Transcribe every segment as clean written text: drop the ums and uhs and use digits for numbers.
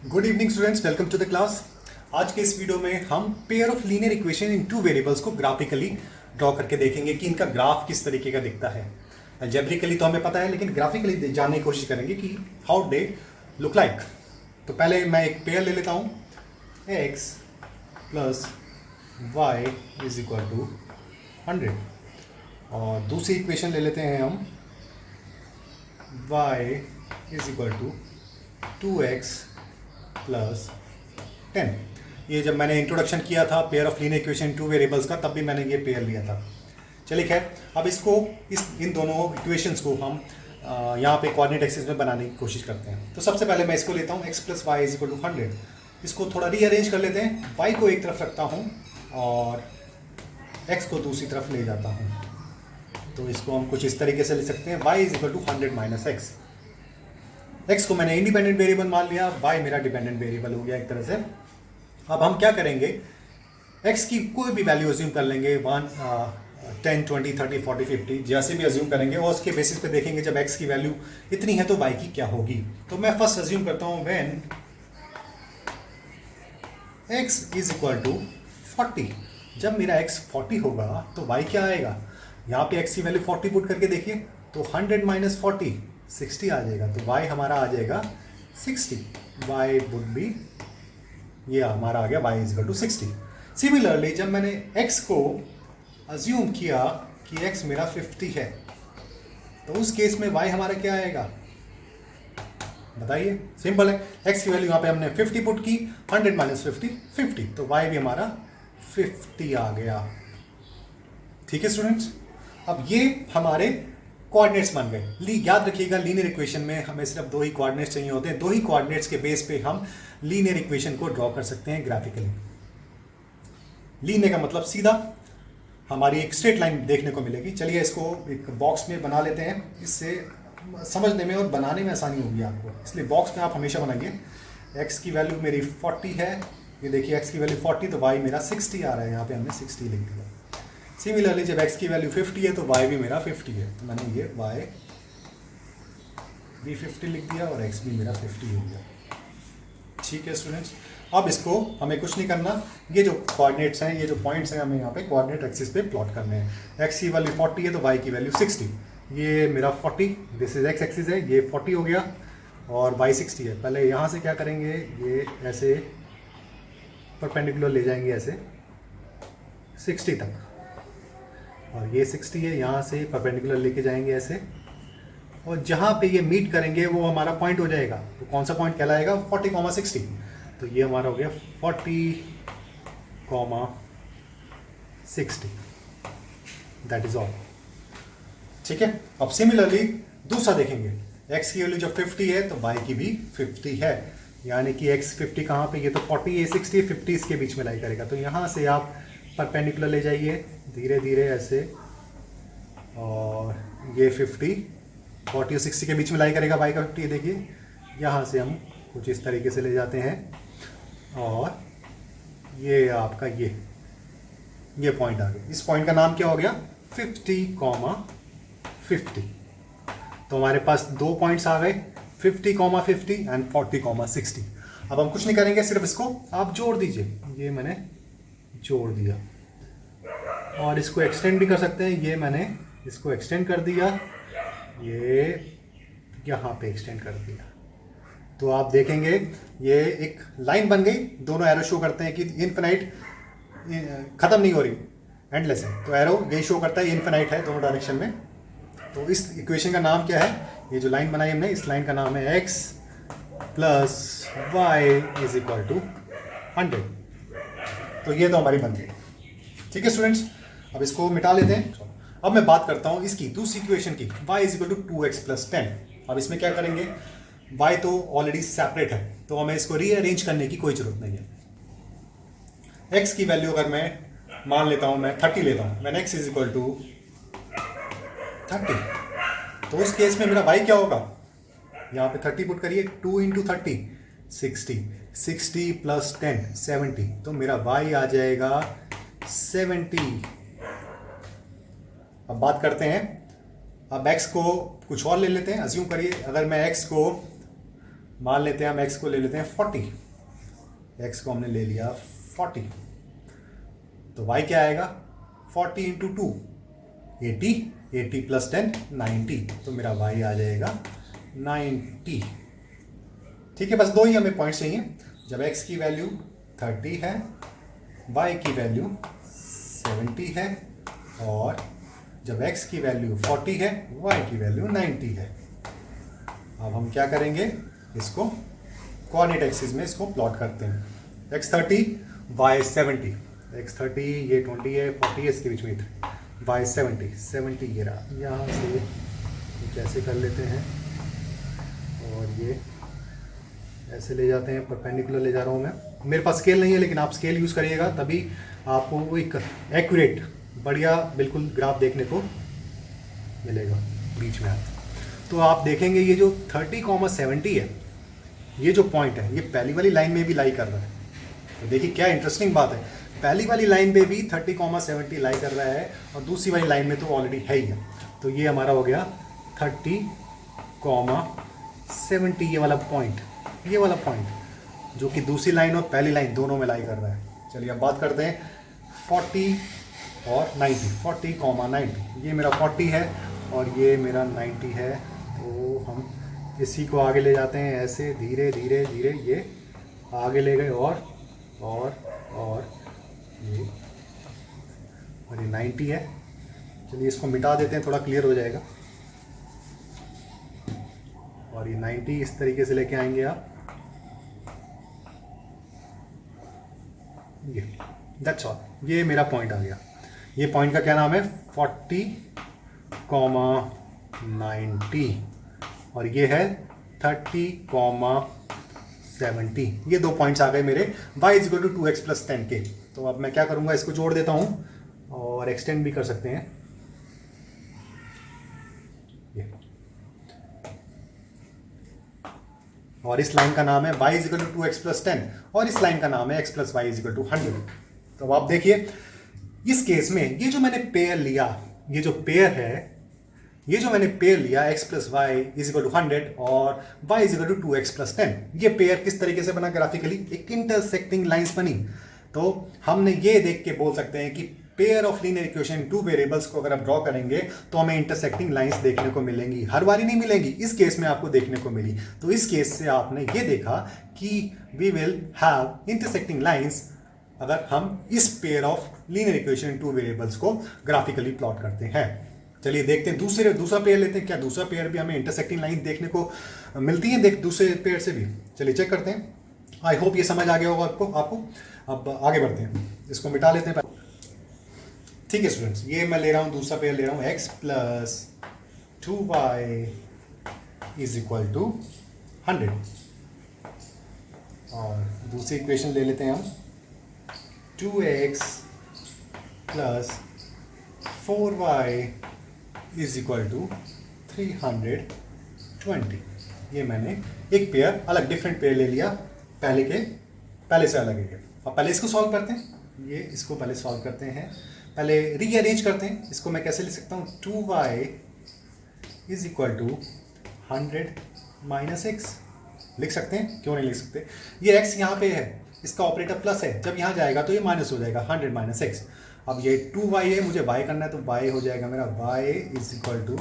Good evening students, welcome to the class. आज के इस वीडियो में हम pair of linear equation in two variables को ग्राफिकली ड्रॉ करके देखेंगे कि इनका ग्राफ किस तरीके का दिखता है। अलजेब्रिकली तो हमें पता है, लेकिन ग्राफिकली जानने की कोशिश करेंगे कि हाउ दे लुक लाइक। तो पहले मैं एक पेयर ले लेता हूँ, x plus y is equal to 100, और दूसरी इक्वेशन ले लेते हैं हम y is equal to 2x plus 10। ये जब मैंने इंट्रोडक्शन किया था pair of linear equation two variables का, तब भी मैंने ये पेयर लिया था। चलिए खैर, अब इसको इन दोनों इक्वेशंस को हम यहाँ पे कोऑर्डिनेट एक्सिस में बनाने की कोशिश करते हैं। तो सबसे पहले मैं इसको लेता हूँ x plus y is equal to 100। इसको थोड़ा रीअरेंज कर लेते हैं, y को एक तरफ रखता हूँ और x को दूसरी तरफ ले जाता हूँ। तो इसको हम कुछ इस तरीके से ले सकते हैं, y is equal to 100 minus x. x को मैंने इंडिपेंडेंट वेरिएबल मान लिया, y मेरा डिपेंडेंट वेरिएबल हो गया एक तरह से। अब हम क्या करेंगे, x की कोई भी वैल्यू अज्यूम कर लेंगे, 1 10 20 30 40 50 जैसे भी अज्यूम करेंगे, और उसके बेसिस पे देखेंगे जब x की वैल्यू इतनी है तो y की क्या होगी। तो मैं फर्स्ट अज्यूम करता हूँ when x is equal to 40। जब मेरा x 40 होगा तो y क्या आएगा। यहाँ पे x की वैल्यू 40 पुट करके देखिए, तो 100 माइनस 40 60 आ जाएगा। तो y हमारा आ जाएगा 60। y वुड बी, ये हमारा आ गया y is equal to 60। Similarly जब मैंने x को अज्यूम किया कि x मेरा 50 है, तो उस केस में y हमारा क्या आएगा बताइए। सिंपल है, x की वैल्यू यहाँ पे हमने 50 पुट की, 100 माइनस 50 50, तो y भी हमारा 50 आ गया। ठीक है स्टूडेंट्स, अब ये हमारे कोऑर्डिनेट्स बन गए। याद रखिएगा, लीनियर इक्वेशन में हमें सिर्फ दो ही कोऑर्डिनेट्स चाहिए होते हैं। दो ही कोऑर्डिनेट्स के बेस पे हम लीनियर इक्वेशन को ड्रॉ कर सकते हैं ग्राफिकली। लीनियर का मतलब सीधा, हमारी एक स्ट्रेट लाइन देखने को मिलेगी। चलिए इसको एक बॉक्स में बना लेते हैं, इससे समझने में और बनाने में आसानी होगी आपको। इसलिए बॉक्स में आप हमेशा बनाइए। एक्स की वैल्यू मेरी 40 है, ये देखिए एक्स की वैल्यू 40, तो वाई मेरा 60 आ रहा है। यहाँ पे हमने 60 लिख दिया। सिमिलरली जब x की वैल्यू 50 है तो y भी मेरा 50 है, तो मैंने ये y भी 50 लिख दिया और x भी मेरा 50 हो गया। ठीक है स्टूडेंट्स, अब इसको हमें कुछ नहीं करना, ये जो कोऑर्डिनेट्स हैं, ये जो पॉइंट्स हैं, हमें यहाँ पे कोऑर्डिनेट एक्सिस पे प्लॉट करने हैं। x की वैल्यू 40 है तो y की वैल्यू 60। ये मेरा 40, दिस इज x एक्सिस है, ये 40 हो गया और y 60 है। पहले यहाँ से क्या करेंगे, ये ऐसे परपेंडिकुलर ले जाएंगे ऐसे 60 तक, और ये 60 है, यहाँ से परपेंडिकुलर लेके जाएंगे ऐसे, और जहाँ पे ये मीट करेंगे वो हमारा पॉइंट हो जाएगा। तो कौन सा पॉइंट कहलाएगा, 40, 60। तो ये हमारा हो गया 40, 60। That is all. ठीक है, अब सिमिलरली दूसरा देखेंगे, x की वैल्यू जब 50 है तो y की भी 50 है, यानी कि x 50 कहाँ पे, ये तो 40, ये 60, 50 इसके बीच में लाई करेगा। तो यहाँ से आप परपेंडिकुलर ले जाइए धीरे धीरे ऐसे, और ये 50 40 और 60 के बीच में लाई करेगा y का 50। देखिए यहाँ से हम कुछ इस तरीके से ले जाते हैं, और ये आपका ये पॉइंट आ गया। इस पॉइंट का नाम क्या हो गया, 50, 50। तो हमारे पास दो पॉइंट्स आ गए, 50, 50 एंड 40, 60। अब हम कुछ नहीं करेंगे, सिर्फ इसको आप जोड़ दीजिए। ये मैंने जोड़ दिया, और इसको एक्सटेंड भी कर सकते हैं। ये मैंने इसको एक्सटेंड कर दिया, ये यहाँ पे एक्सटेंड कर दिया। तो आप देखेंगे ये एक लाइन बन गई। दोनों एरो शो करते हैं कि इनफिनाइट, ख़त्म नहीं हो रही, एंडलेस है। तो एरो यही शो करता है इनफिनाइट है दोनों डायरेक्शन में। तो इस इक्वेशन का नाम क्या है, ये जो लाइन बनाई हमने, इस लाइन का नाम है x plus y is equal to 100। तो ये तो हमारी बन गई। ठीक है स्टूडेंट्स, अब इसको मिटा लेते हैं। अब मैं बात करता हूँ इसकी दूसरी इक्वेशन की, y is equal to 2x plus 10। अब इसमें क्या करेंगे, y तो ऑलरेडी सेपरेट है, तो हमें इसको रीअरेंज करने की कोई जरूरत नहीं है। x की वैल्यू अगर मैं मान लेता हूँ, मैं 30 लेता हूँ, मैंने x इज इक्वल टू 30, तो उस केस में मेरा y क्या होगा, यहाँ पे 30 पुट करिए, 2 इंटू 30 60, 60 प्लस 10 70, तो मेरा y आ जाएगा 70। अब बात करते हैं, अब x को कुछ और ले लेते हैं। अज्यूम करिए अगर मैं x को मान लेते हैं हम x को ले लेते हैं 40, x को हमने ले लिया 40, तो y क्या आएगा 40 इंटू 2 80, 80 प्लस 10 90, तो मेरा y आ जाएगा 90। ठीक है, बस दो ही हमें पॉइंट चाहिए। जब x की वैल्यू 30 है, y की वैल्यू 70 है, और जब x की वैल्यू 40 है, y की वैल्यू 90 है। अब हम क्या करेंगे, इसको कोऑर्डिनेट एक्सिस में इसको प्लॉट करते हैं। x 30, y 70, x 30 ये 20 है, 40 है, इसके बीच में y 70, 70 ये रहा। यहाँ से कैसे कर लेते हैं, और ये ऐसे ले जाते हैं, परपेंडिकुलर ले जा रहा हूँ मैं। मेरे पास स्केल नहीं है, लेकिन आप स्केल यूज़ करिएगा, तभी आपको वो एक एक्यूरेट बढ़िया बिल्कुल ग्राफ देखने को मिलेगा बीच में। तो आप देखेंगे ये जो 30,70 है, ये जो पॉइंट है, ये पहली वाली लाइन में भी लाई कर रहा है। तो देखिए क्या इंटरेस्टिंग बात है, पहली वाली लाइन पे भी 30,70 लाई कर रहा है, और दूसरी वाली लाइन में तो ऑलरेडी है ही है। तो ये हमारा हो गया 30,70, ये वाला पॉइंट जो कि दूसरी लाइन और पहली लाइन दोनों में लाई कर रहा है। चलिए अब बात करते हैं 40 और 90, 40,90, ये मेरा 40 है और ये मेरा 90 है। तो हम इसी को आगे ले जाते हैं, ऐसे धीरे धीरे धीरे ये आगे ले गए, और ये, और ये 90 है। चलिए इसको मिटा देते हैं, थोड़ा क्लियर हो जाएगा। और ये 90 इस तरीके से लेके आएंगे आप, ये दैट्स ऑल। ये मेरा पॉइंट आ गया। ये पॉइंट का क्या नाम है, 40,90, और ये है 30,70। ये दो पॉइंट्स आ गए मेरे y = 2x + 10 के। तो अब मैं क्या करूंगा, इसको जोड़ देता हूं और एक्सटेंड भी कर सकते हैं। ये, और इस लाइन का नाम है y = 2x + 10, और इस लाइन का नाम है x + y = 100। तो अब आप देखिए, इस केस में ये जो मैंने पेयर लिया, ये जो पेयर है, ये जो मैंने पेयर लिया x + y = 100 और y = 2x + 10, ये पेयर किस तरीके से बना ग्राफिकली, एक इंटरसेक्टिंग लाइंस बनी। तो हमने ये देख के बोल सकते हैं कि pair of linear equation 2 variables को अगर आप ड्रॉ करेंगे तो हमें इंटरसेक्टिंग लाइंस देखने को मिलेंगी। हर बारी नहीं मिलेंगी, इस केस में आपको देखने को मिली। तो इस केस से आपने ये देखा कि we will have intersecting lines अगर हम इस pair of linear equation 2 variables को ग्राफिकली प्लॉट करते हैं। चलिए देखते हैं दूसरा पेयर लेते हैं, क्या दूसरा पेयर भी हमें इंटरसेक्टिंग लाइन देखने को मिलती है दूसरे पेयर से भी। चलिए चेक करते हैं। आई होप ये समझ आ गया होगा आपको। अब आगे बढ़ते हैं, इसको मिटा लेते हैं। ठीक है स्टूडेंट्स, ये मैं ले रहा हूँ, दूसरा पेयर ले रहा हूँ, x + 2y = 100, और दूसरी इक्वेशन ले लेते हैं हम, 2x + 4y = 320। ये मैंने एक पेयर अलग, डिफरेंट पेयर ले लिया, पहले से अलग है। अब पहले इसको सॉल्व करते हैं, इसको पहले सॉल्व करते हैं, पहले रीअरेंज करते हैं। इसको मैं कैसे लिख सकता हूँ, 2y = 100 - x लिख सकते हैं, क्यों नहीं लिख सकते। ये x यहाँ पे है, इसका ऑपरेटर प्लस है, जब यहाँ जाएगा तो ये माइनस हो जाएगा, 100 - x। अब ये 2y है, मुझे y करना है, तो y हो जाएगा मेरा y = 100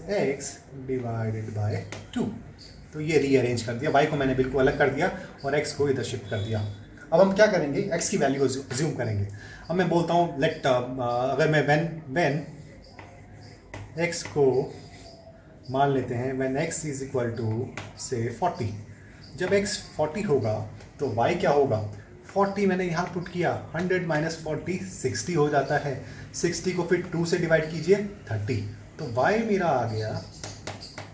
- x / 2। तो ये रीअरेंज कर दिया, y को मैंने बिल्कुल अलग कर दिया और x को इधर शिफ्ट कर दिया। अब हम क्या करेंगे, x की वैल्यू अज्यूम करेंगे। अब मैं बोलता हूँ लेट, अगर मैं व्हेन x को मान लेते हैं, व्हेन x = से 40, जब x 40 होगा तो y क्या होगा, 40 मैंने यहाँ पुट किया, 100 - 40 60 हो जाता है, 60 को फिर 2 से डिवाइड कीजिए 30, तो y मेरा आ गया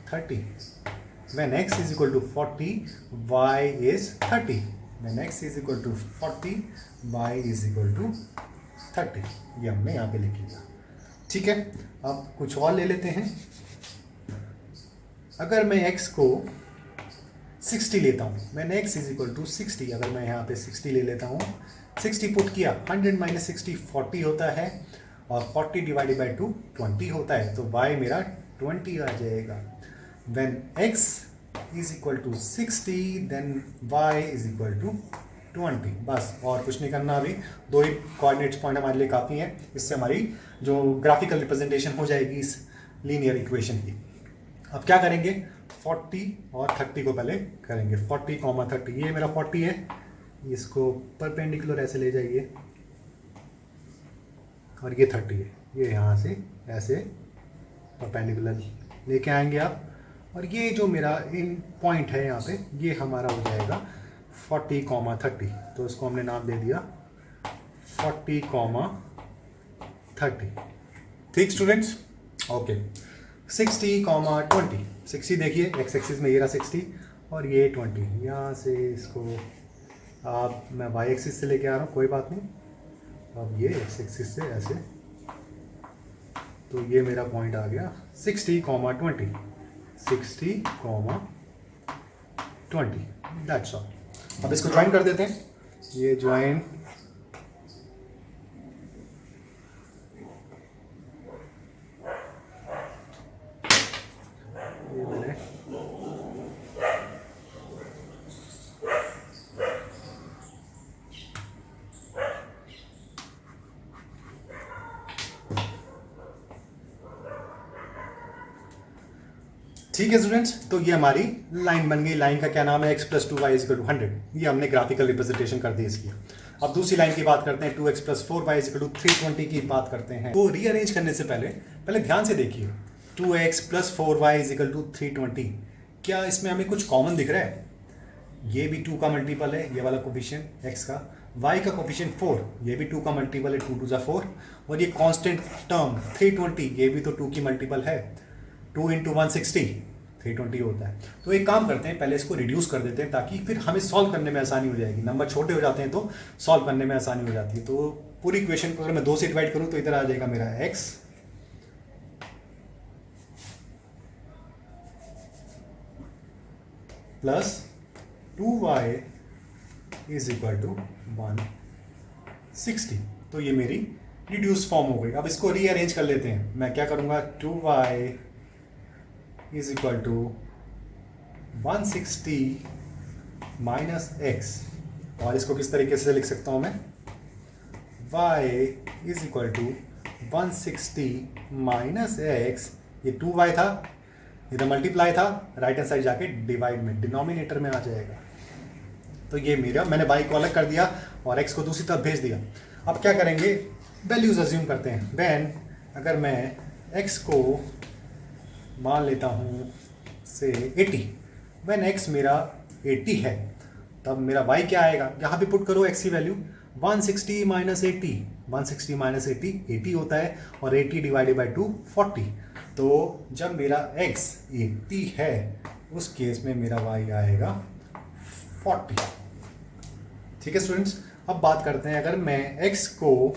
30। When x = 40, y is 30. When x = 40, y = 30। ये हमने यहाँ पे लिख लिया। ठीक है, अब कुछ और ले लेते हैं। अगर मैं x को 60 लेता हूँ, when x = 60, अगर मैं यहाँ पे 60 ले लेता हूँ, 60 पुट किया, 100 - 60 40 होता है, और 40 / 2 20 होता है, तो y मेरा 20 आ जाएगा। When x is equal to 60 then y is equal to 20। बस और कुछ नहीं करना, अभी दो ही कोऑर्डिनेट्स पॉइंट हमारे लिए काफ़ी हैं। इससे हमारी जो ग्राफिकल रिप्रेजेंटेशन हो जाएगी इस लीनियर इक्वेशन की। अब क्या करेंगे, 40 और 30 को पहले करेंगे। 40, 30, ये मेरा 40 है, इसको परपेंडिकुलर ऐसे ले जाइए, और ये 30 है, ये यहाँ से ऐसे परपेंडिकुलर लेके आएंगे आप। और ये जो मेरा इन पॉइंट है यहाँ पे, ये हमारा हो जाएगा 40, 30। तो इसको हमने नाम दे दिया 40, 30। ठीक स्टूडेंट्स, ओके। 60, 20। 60 देखिए एक्स एक्सिस में, ये रहा 60 और ये 20। यहाँ से इसको आप मैं वाई एक्सिस से लेके आ रहा हूँ, कोई बात नहीं। अब ये एक्स एक्सिस से ऐसे, तो ये मेरा पॉइंट आ गया 60, 20। 60, 20, दैट्स ऑल। अब इसको ज्वाइन कर देते हैं, ये ज्वाइन ये मैंने ठीक है स्टूडेंट्स, तो ये हमारी लाइन बन गई। लाइन का क्या नाम है, x + 2y = 100। ये हमने ग्राफिकल रिप्रेजेंटेशन कर दी इसकी। अब दूसरी लाइन की बात करते हैं, 2x + 4y = 320 की बात करते हैं। तो रीअरेंज करने से पहले ध्यान से देखिए, 2x + 4y = 320। क्या इसमें हमें कुछ कॉमन दिख रहा है? ये भी 2 का मल्टीपल है, ये वाला कोफिशिएंट x का। y का कोफिशिएंट 4, ये भी 2 का मल्टीपल है, 2 2 4। और ये कांस्टेंट टर्म 320, ये भी तो 2 की मल्टीपल है। 2 × 160 320 होता है। तो एक काम करते हैं, पहले इसको रिड्यूस कर देते हैं ताकि फिर हमें सॉल्व करने में आसानी हो जाएगी। नंबर छोटे हो जाते हैं तो सॉल्व करने में आसानी हो जाती है। तो पूरी इक्वेशन को अगर मैं 2 से डिवाइड करूं तो इधर आ जाएगा मेरा x + 2y = 160। तो ये मेरी रिड्यूस फॉर्म हो गई। अब इसको रीअरेंज कर लेते हैं। मैं क्या करूंगा, 2y = 160 - x। और इसको किस तरीके से लिख सकता हूं मैं, y = 160 - x। ये 2y था, इधर मल्टीप्लाई था, राइट हैंड साइड जाके डिवाइड में डिनोमिनेटर में आ जाएगा। तो ये मेरा, मैंने y को अलग कर दिया और x को दूसरी तरफ भेज दिया। अब क्या करेंगे, वैल्यूज अज्यूम करते हैं। व्हेन, अगर मैं x को मान लेता हूँ से 80, व्हेन x मेरा 80 है, तब मेरा y क्या आएगा, यहाँ पे पुट करो x की वैल्यू। 160 - 80, 160 - 80 80 होता है, और 80 / 2 40। तो जब मेरा x 80 है, उस केस में मेरा y आएगा 40। ठीक है स्टूडेंट्स, अब बात करते हैं, अगर मैं x को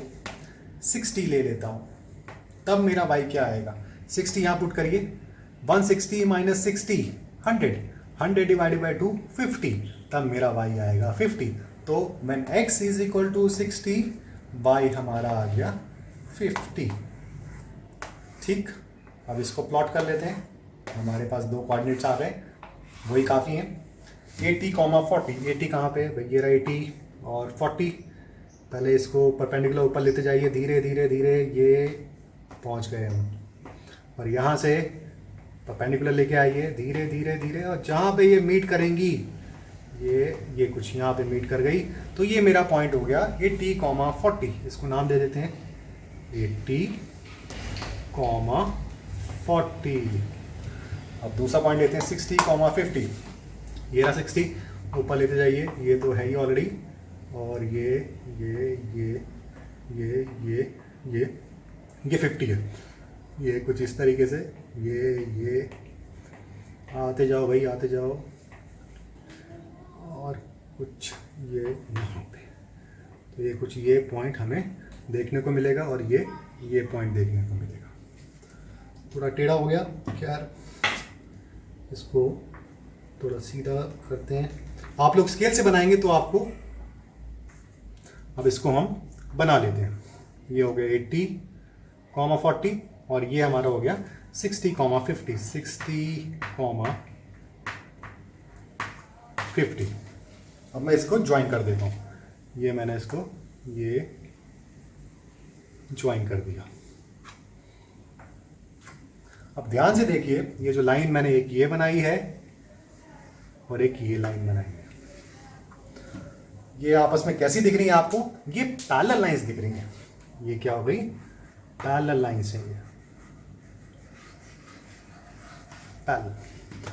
60 ले लेता हूँ, तब मेरा y क्या आएगा। 60 यहाँ पुट करिए, 160 - 60 100, 100 / 2 50, तब मेरा y आएगा 50। तो व्हेन x = 60, y हमारा आ गया 50। ठीक, अब इसको प्लॉट कर लेते हैं। हमारे पास 2 कोऑर्डिनेट्स आ गए, वही काफ़ी हैं। 80, 40। 80 कहाँ पे भाई, ये रहा 80 और 40। पहले इसको परपेंडिकुलर ऊपर लेते जाइए, धीरे धीरे धीरे ये पहुँच गए हम। और यहाँ से परपेंडिकुलर लेके आइए, धीरे धीरे धीरे, और जहाँ पे ये मीट करेंगी, ये कुछ यहाँ पे मीट कर गई। तो ये मेरा पॉइंट हो गया 80, 40। इसको नाम दे देते हैं 80, 40। अब दूसरा पॉइंट लेते हैं 60, 50। ये रहा 60, ऊपर लेते जाइए, ये तो है ही ऑलरेडी। और ये 50 है। ये कुछ इस तरीके से, ये आते जाओ भाई, आते जाओ। और कुछ ये यहाँ पे, तो ये कुछ ये पॉइंट हमें देखने को मिलेगा, और ये पॉइंट देखने को मिलेगा। थोड़ा टेढ़ा हो गया, खैर इसको थोड़ा सीधा करते हैं। आप लोग स्केल से बनाएंगे तो आपको, अब इसको हम बना लेते हैं। ये हो गया 80, 40, और ये हमारा हो गया 60, 50, 60, 50। अब मैं इसको ज्वाइन कर देता हूँ, ये मैंने इसको ये ज्वाइन कर दिया। अब ध्यान से देखिए, ये जो लाइन मैंने एक ये बनाई है और एक ये लाइन बनाई है, ये आपस में कैसी दिख रही है आपको? ये पैरेलल लाइंस दिख रही हैं। ये क्या हो गई? पैरेलल लाइंस है ये, पैरेलल।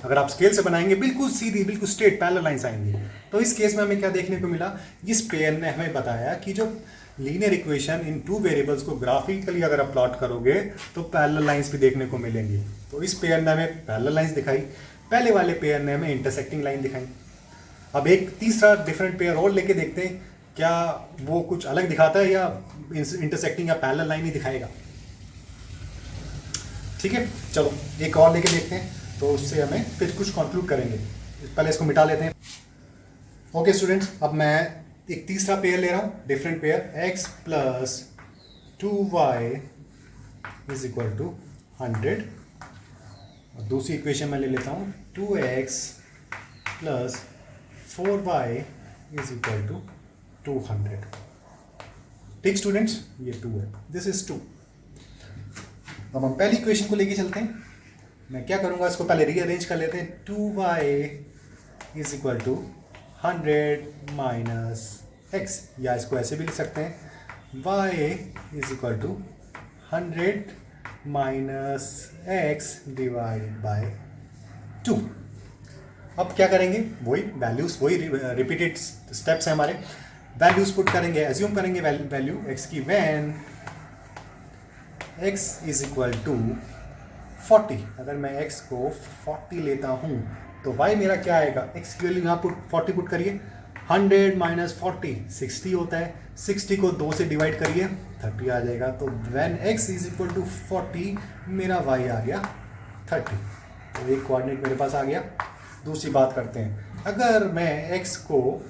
अगर आप स्केल से बनाएंगे बिल्कुल सीधी, बिल्कुल स्ट्रेट पैरेलल लाइंस आएंगी। तो इस केस में हमें क्या देखने को मिला? इस पेयर ने हमें बताया कि जो linear equation in two variables को ग्राफिकली अगर आप प्लॉट करोगे तो पैरेलल लाइंस भी देखने को मिलेंगी। तो इस पेयर ने हमें पैरेलल लाइंस दिखाई, पहले वाले पेयर ने हमें इंटरसेक्टिंग लाइन दिखाई। अब एक तीसरा डिफरेंट पेयर और लेके देखते हैं, क्या वो कुछ अलग दिखाता है या इंटरसेक्टिंग या पैरेलल लाइन ही दिखाएगा। ठीक है, चलो एक और लेके देखते हैं, तो उससे हमें फिर कुछ कंक्लूड करेंगे। पहले इसको मिटा लेते हैं। ओके स्टूडेंट्स, अब मैं एक तीसरा पेयर ले रहा हूँ, different pair, x plus 2y is equal to 100। और दूसरी इक्वेशन मैं ले लेता हूँ 2x plus 4y is equal to 200। ठीक स्टूडेंट्स, ये 2 है, दिस इज 2। अब हम पहली इक्वेशन को लेके चलते हैं। मैं क्या करूँगा, इसको पहले रीअरेंज कर लेते हैं। 2y is equal to 100 minus x, या इसको ऐसे भी लिख सकते हैं y is equal to 100 minus x divide by 2। अब क्या करेंगे, वही वैल्यूज, वही रिपीटेड स्टेप्स हैं हमारे। वैल्यूज पुट करेंगे, एज्यूम करेंगे वैल्यू x की, when x is equal to 40। अगर मैं x को 40 लेता हूँ तो y मेरा क्या आएगा? x की वैल्यू यहाँ 40 पुट करिए, 100 माइनस 40 60 होता है, 60 को 2 से डिवाइड करिए 30 आ जाएगा। तो when x is equal to 40 मेरा y आ गया 30। तो एक कोऑर्डिनेट मेरे पास आ गया। दूसरी बात करते हैं, अगर मैं x को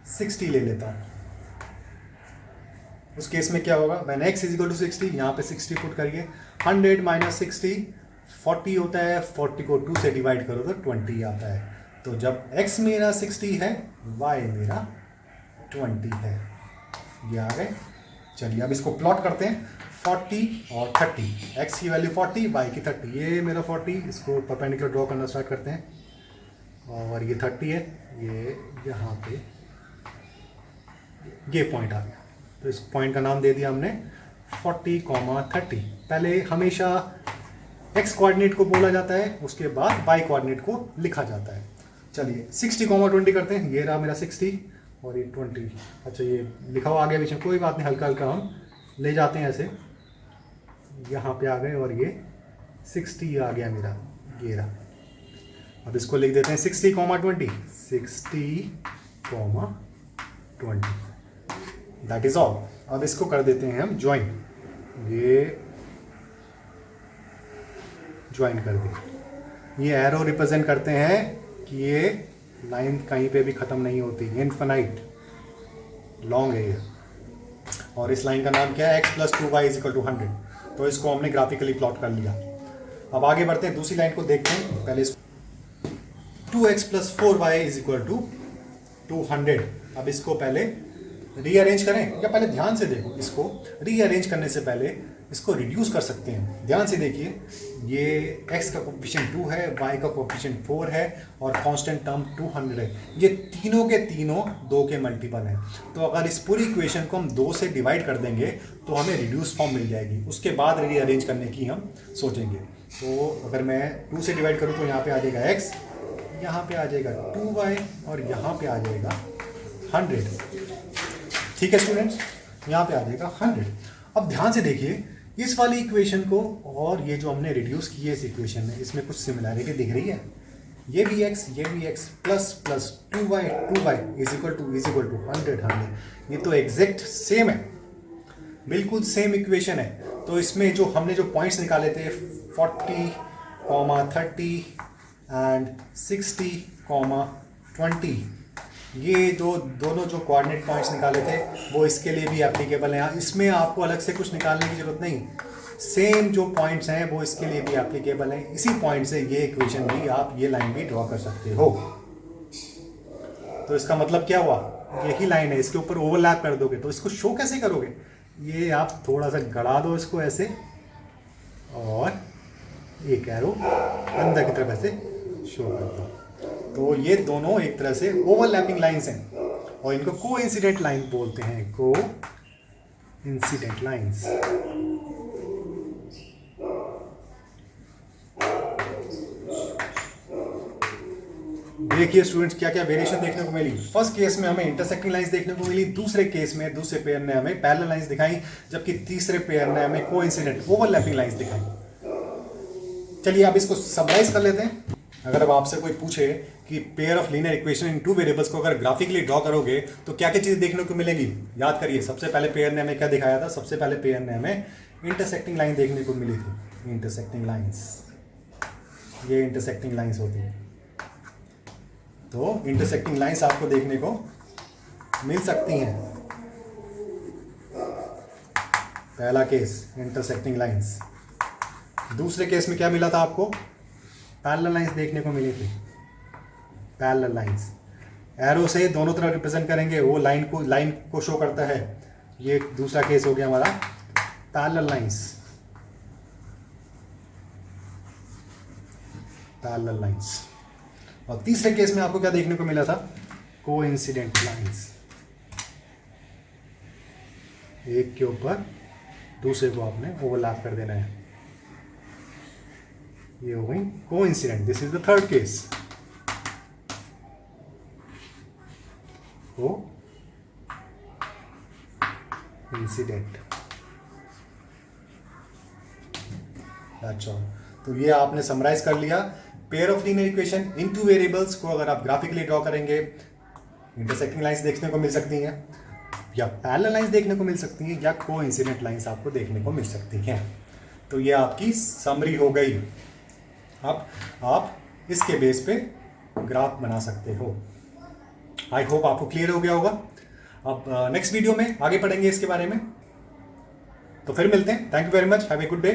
60 ले लेता हूँ, उस केस में क्या होगा? When x is equal to 60, यहाँ पे 60 पुट करिए, 100 माइनस 60 40 होता है, 40 को 2 से डिवाइड करो तो 20 आता है। तो जब x मेरा 60 है, y मेरा 20 है। ये आ गए। चलिए अब इसको प्लॉट करते हैं, 40 और 30, x की वैल्यू 40, y की 30। ये मेरा 40, इसको परपेंडिकुलर ड्रॉ करना स्टार्ट करते हैं। और ये 30 है, ये यहाँ पे ये पॉइंट आ गया। तो इस पॉइंट का नाम दे दिया हमने 40, 30। पहले हमेशा x कोऑर्डिनेट को बोला जाता है, उसके बाद y कोऑर्डिनेट को लिखा जाता है। चलिए 60, 20 करते हैं। ये रहा मेरा 60 और ये 20। अच्छा, ये लिखा हुआ आ गया बीच में, कोई बात नहीं, हल्का हल्का हम ले जाते हैं ऐसे। यहाँ पे आ गए और ये 60 आ गया मेरा, ये रहा। अब इसको लिख देते हैं 60, 20, 60, 20। That is all. अब इसको कर देते हैं हम ज्वाइन। ये ज्वाइन कर दिया। ये एरो रिप्रेजेंट करते हैं कि ये लाइन कहीं पे भी ख़त्म नहीं होती, इनफिनाइट लॉन्ग है ये। और इस लाइन का नाम क्या है? x plus 2y is equal to 100। तो इसको हमने ग्राफिकली प्लॉट कर लिया। अब आगे बढ़ते हैं, दूसरी लाइन को देखते हैं। पहले 2x plus 4y is equal to 200। अब इसको पहले रीअरेंज करें, या पहले ध्यान से देखो, इसको रीअरेंज करने से पहले इसको रिड्यूस कर सकते हैं। ध्यान से देखिए, ये x का कोफिशिएंट 2 है, y का कोफिशिएंट 4 है और कांस्टेंट टर्म 200 है। ये तीनों के तीनों 2 के मल्टीपल हैं। तो अगर इस पूरी इक्वेशन को हम 2 से डिवाइड कर देंगे तो हमें रिड्यूस फॉर्म मिल जाएगी। उसके बाद रीअरेंज करने की हम सोचेंगे। तो अगर मैं 2 से डिवाइड करूँ तो यहाँ पे आ जाएगा x, यहाँ पे आ जाएगा 2y और यहाँ पे आ जाएगा 100। ठीक है स्टूडेंट्स, यहाँ पे आ जाएगा 100। अब ध्यान से देखिए, इस वाली इक्वेशन को और ये जो हमने रिड्यूस की है इस इक्वेशन में, इसमें कुछ सिमिलैरिटी दिख रही है। ये भी x, ये भी x, plus plus 2y is equal to 100। ये तो एग्जैक्ट सेम है, बिल्कुल सेम इक्वेशन है। तो इसमें जो हमने जो पॉइंट्स निकाले थे 40, 30 एंड 60, 20, ये जो दोनों जो कोऑर्डिनेट पॉइंट्स निकाले थे वो इसके लिए भी एप्लीकेबल हैं। इसमें आपको अलग से कुछ निकालने की ज़रूरत नहीं, सेम जो पॉइंट्स हैं वो इसके लिए भी एप्लीकेबल हैं। इसी पॉइंट से ये इक्वेशन भी आप ये लाइन भी ड्रॉ कर सकते हो। तो इसका मतलब क्या हुआ, यही लाइन है, इसके ऊपर ओवरलैप कर दोगे तो इसको शो कैसे करोगे, ये आप थोड़ा सा गड़ा दो इसको ऐसे और एक एरो अंदर की तरफ ऐसे शो कर दो। तो ये दोनों एक तरह से ओवरलैपिंग लाइंस हैं और इनको को इंसिडेंट लाइन बोलते हैं, को इंसिडेंट लाइंस। देखिए स्टूडेंट्स क्या क्या वेरिएशन देखने को मिली। फर्स्ट केस में हमें इंटरसेक्टिंग लाइंस देखने को मिली, दूसरे केस में दूसरे पेयर ने हमें पैरेलल लाइंस दिखाई, जबकि तीसरे पेयर ने हमें कोइंसिडेंट ओवरलैपिंग लाइंस दिखाई। चलिए आप इसको समराइज कर लेते हैं। अगर अब आपसे कोई पूछे कि pair of linear equation in two variables को अगर ग्राफिकली ड्रॉ करोगे तो क्या क्या चीज़ें देखने को मिलेंगी, याद करिए। सबसे पहले पेयर ने हमें क्या दिखाया था, सबसे पहले पेयर ने हमें इंटरसेक्टिंग लाइन देखने को मिली थी। इंटरसेक्टिंग लाइंस, ये इंटरसेक्टिंग लाइंस होती है। तो इंटरसेक्टिंग लाइंस आपको देखने को मिल सकती हैं। पहला केस इंटरसेक्टिंग लाइंस। दूसरे केस में क्या मिला था आपको, पैरेलल लाइंस देखने को मिली थी। पैरेलल लाइंस एरो से दोनों तरफ रिप्रेजेंट करेंगे, वो लाइन को शो करता है। ये दूसरा केस हो गया हमारा पैरेलल लाइंस। Parallel lines. और तीसरे केस में आपको क्या देखने को मिला था, कोइंसिडेंट लाइंस। एक के ऊपर दूसरे को आपने ओवरलैप कर देना है, ये हो गई coincident. This is the third case, को इंसिडेंट। That's all. तो ये आपने समराइज कर लिया। Pair of linear equation in two variables को अगर आप ग्राफिकली ड्रॉ करेंगे, इंटरसेक्टिंग लाइंस देखने को मिल सकती हैं, या पैरेलल लाइंस देखने को मिल सकती हैं, या कोइंसिडेंट लाइंस आपको देखने को मिल सकती हैं। तो ये आपकी समरी हो गई। अब आप इसके बेस पे ग्राफ बना सकते हो। आई होप आपको क्लियर हो गया होगा। अब नेक्स्ट वीडियो में आगे पढ़ेंगे इसके बारे में। तो फिर मिलते हैं। Thank you very much, have a good day.